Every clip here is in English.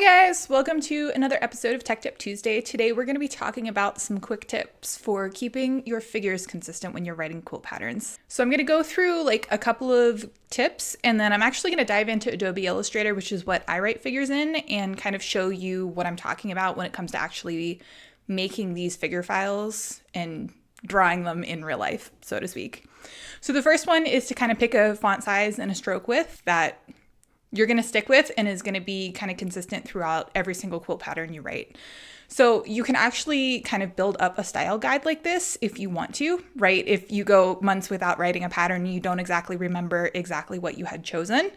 Hi guys, welcome to another episode of Tech Tip Tuesday. Today we're going to be talking about some quick tips for keeping your figures consistent when you're writing quilt patterns. So I'm going to go through like a couple of tips, and then I'm actually going to dive into Adobe Illustrator, which is what I write figures in, and kind of show you what I'm talking about when it comes to actually making these figure files and drawing them in real life, so to speak. So the first one is to kind of pick a font size and a stroke width that you're going to stick with and is going to be kind of consistent throughout every single quilt pattern you write. So you can actually kind of build up a style guide like this if you want to, right? If you go months without writing a pattern, you don't exactly remember exactly what you had chosen,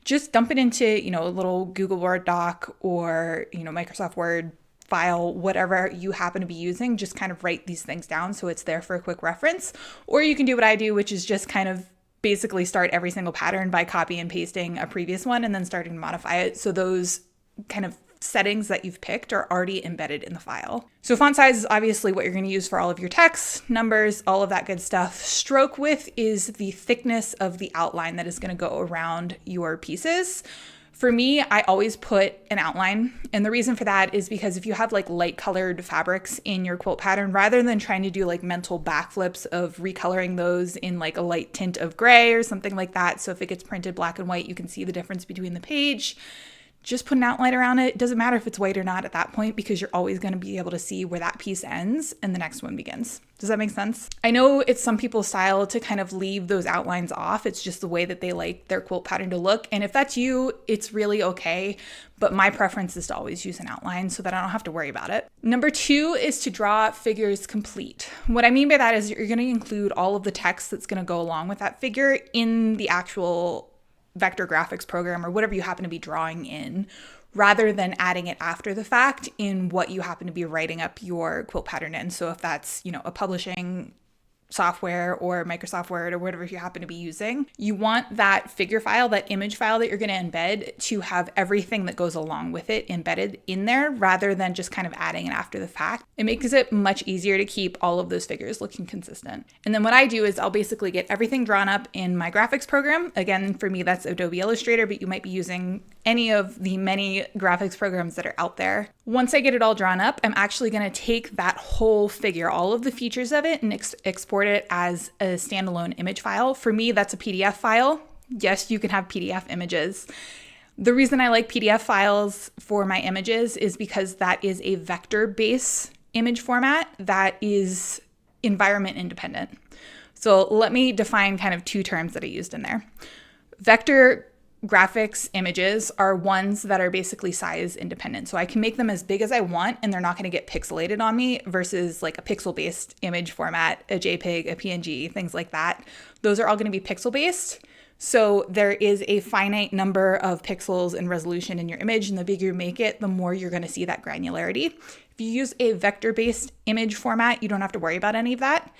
just dump it into, a little Google Word doc or, Microsoft Word file, whatever you happen to be using, just kind of write these things down so it's there for a quick reference. Or you can do what I do, which is just kind of basically start every single pattern by copy and pasting a previous one and then starting to modify it. So those kind of settings that you've picked are already embedded in the file. So font size is obviously what you're going to use for all of your text, numbers, all of that good stuff. Stroke width is the thickness of the outline that is going to go around your pieces. For me, I always put an outline, and the reason for that is because if you have like light colored fabrics in your quilt pattern, rather than trying to do like mental backflips of recoloring those in like a light tint of gray or something like that, so if it gets printed black and white, you can see the difference between the page. Just put an outline around it. It doesn't matter if it's white or not at that point because you're always going to be able to see where that piece ends and the next one begins. Does that make sense? I know it's some people's style to kind of leave those outlines off. It's just the way that they like their quilt pattern to look. And if that's you, it's really okay. But my preference is to always use an outline so that I don't have to worry about it. Number 2 is to draw figures complete. What I mean by that is you're going to include all of the text that's going to go along with that figure in the actual vector graphics program or whatever you happen to be drawing in, rather than adding it after the fact in what you happen to be writing up your quilt pattern in. So if that's, a publishing software or Microsoft Word or whatever you happen to be using, you want that figure file, that image file that you're going to embed, to have everything that goes along with it embedded in there rather than just kind of adding it after the fact. It makes it much easier to keep all of those figures looking consistent. And then what I do is I'll basically get everything drawn up in my graphics program. Again, for me, that's Adobe Illustrator, but you might be using any of the many graphics programs that are out there. Once I get it all drawn up, I'm actually going to take that whole figure, all of the features of it, and export it as a standalone image file. For me, that's a PDF file. Yes, you can have PDF images. The reason I like PDF files for my images is because that is a vector-based image format that is environment independent. So let me define kind of 2 terms that I used in there. Vector graphics images are ones that are basically size independent. So I can make them as big as I want and they're not going to get pixelated on me, versus like a pixel based image format, a JPEG, a PNG, things like that. Those are all going to be pixel based. So there is a finite number of pixels and resolution in your image, and the bigger you make it, the more you're going to see that granularity. If you use a vector based image format, you don't have to worry about any of that.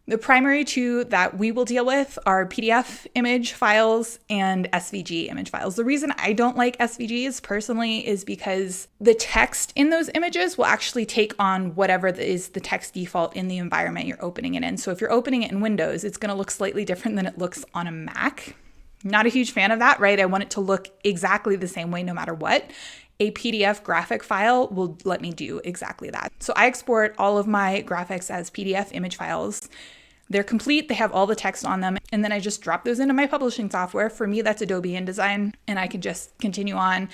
The primary 2 that we will deal with are PDF image files and SVG image files. The reason I don't like SVGs personally is because the text in those images will actually take on whatever is the text default in the environment you're opening it in. So if you're opening it in Windows, it's going to look slightly different than it looks on a Mac. Not a huge fan of that, right? I want it to look exactly the same way no matter what. A PDF graphic file will let me do exactly that. So I export all of my graphics as PDF image files. They're complete, they have all the text on them, and then I just drop those into my publishing software. For me, that's Adobe InDesign, and I can just continue on.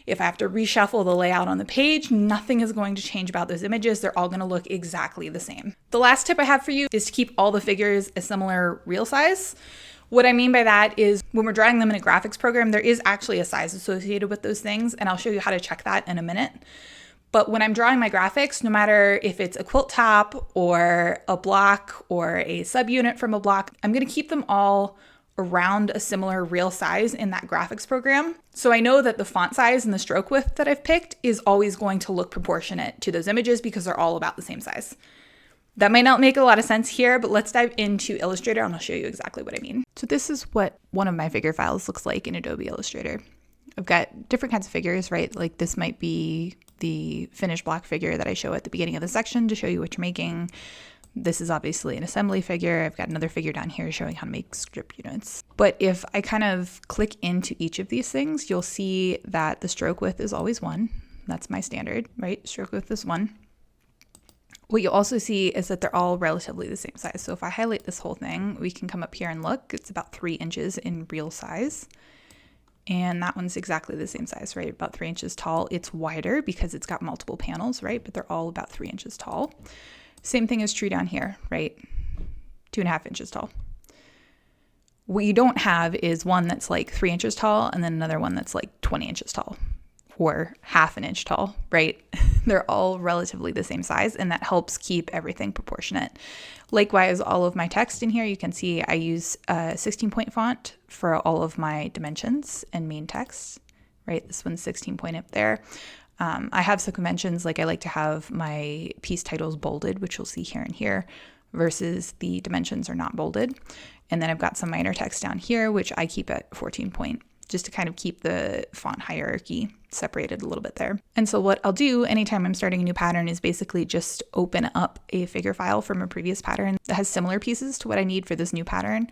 If I have to reshuffle the layout on the page, nothing is going to change about those images. They're all going to look exactly the same. The last tip I have for you is to keep all the figures a similar real size. What I mean by that is when we're drawing them in a graphics program, there is actually a size associated with those things, and I'll show you how to check that in a minute. But when I'm drawing my graphics, no matter if it's a quilt top or a block or a subunit from a block, I'm going to keep them all around a similar real size in that graphics program. So I know that the font size and the stroke width that I've picked is always going to look proportionate to those images because they're all about the same size. That might not make a lot of sense here, but let's dive into Illustrator and I'll show you exactly what I mean. So this is what one of my figure files looks like in Adobe Illustrator. I've got different kinds of figures, right? Like this might be the finished block figure that I show at the beginning of the section to show you what you're making. This is obviously an assembly figure. I've got another figure down here showing how to make strip units. But if I kind of click into each of these things, you'll see that the stroke width is always 1. That's my standard, right? Stroke with this one. What you'll also see is that they're all relatively the same size. So if I highlight this whole thing, we can come up here and look. It's about 3 inches in real size. And that one's exactly the same size, right? About 3 inches tall. It's wider because it's got multiple panels, right? But they're all about 3 inches tall. Same thing is true down here, right? 2.5 inches tall. What you don't have is one that's like 3 inches tall and then another one that's like 20 inches tall or half an inch tall, right? They're all relatively the same size, and that helps keep everything proportionate. Likewise, all of my text in here, you can see I use a 16-point font for all of my dimensions and main text, right? This one's 16 point up there. I have some conventions, like I like to have my piece titles bolded, which you'll see here and here, versus the dimensions are not bolded. And then I've got some minor text down here, which I keep at 14 point, just to kind of keep the font hierarchy separated a little bit there. And so what I'll do anytime I'm starting a new pattern is basically just open up a figure file from a previous pattern that has similar pieces to what I need for this new pattern.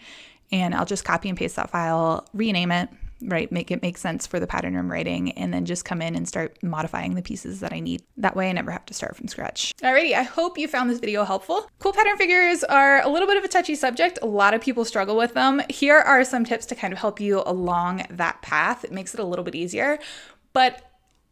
And I'll just copy and paste that file, rename it, right? Make it make sense for the pattern I'm writing, and then just come in and start modifying the pieces that I need. That way I never have to start from scratch. Alrighty, I hope you found this video helpful. Quilt pattern figures are a little bit of a touchy subject. A lot of people struggle with them. Here are some tips to kind of help you along that path. It makes it a little bit easier. But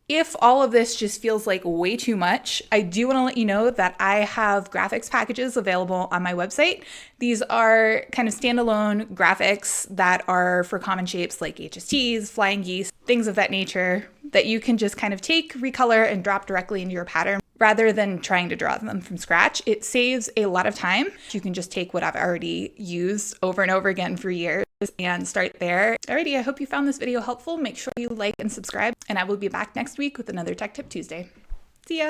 if all of this just feels like way too much, I do want to let you know that I have graphics packages available on my website. These are kind of standalone graphics that are for common shapes like HSTs, flying geese, things of that nature that you can just kind of take, recolor, and drop directly into your pattern rather than trying to draw them from scratch. It saves a lot of time. You can just take what I've already used over and over again for years and start there. Alrighty, I hope you found this video helpful. Make sure you like and subscribe, and I will be back next week with another Tech Tip Tuesday. See ya!